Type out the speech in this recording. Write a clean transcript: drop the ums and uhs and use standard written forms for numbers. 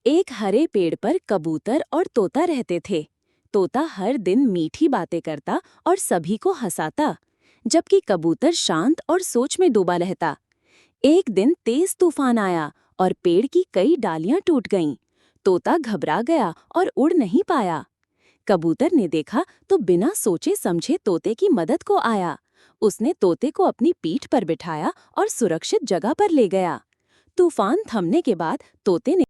एक हरे पेड़ पर कबूतर और तोता रहते थे। तोता हर दिन मीठी बातें करता और सभी को हंसाता, जबकि कबूतर शांत और सोच में डूबा रहता। एक दिन तेज तूफान आया और पेड़ की कई डालियां टूट गईं। तोता घबरा गया और उड़ नहीं पाया। कबूतर ने देखा तो बिना सोचे समझे तोते की मदद को आया। उसने तोते को अपनी पीठ पर बिठाया और सुरक्षित जगह पर ले गया। तूफान थमने के बाद तोते ने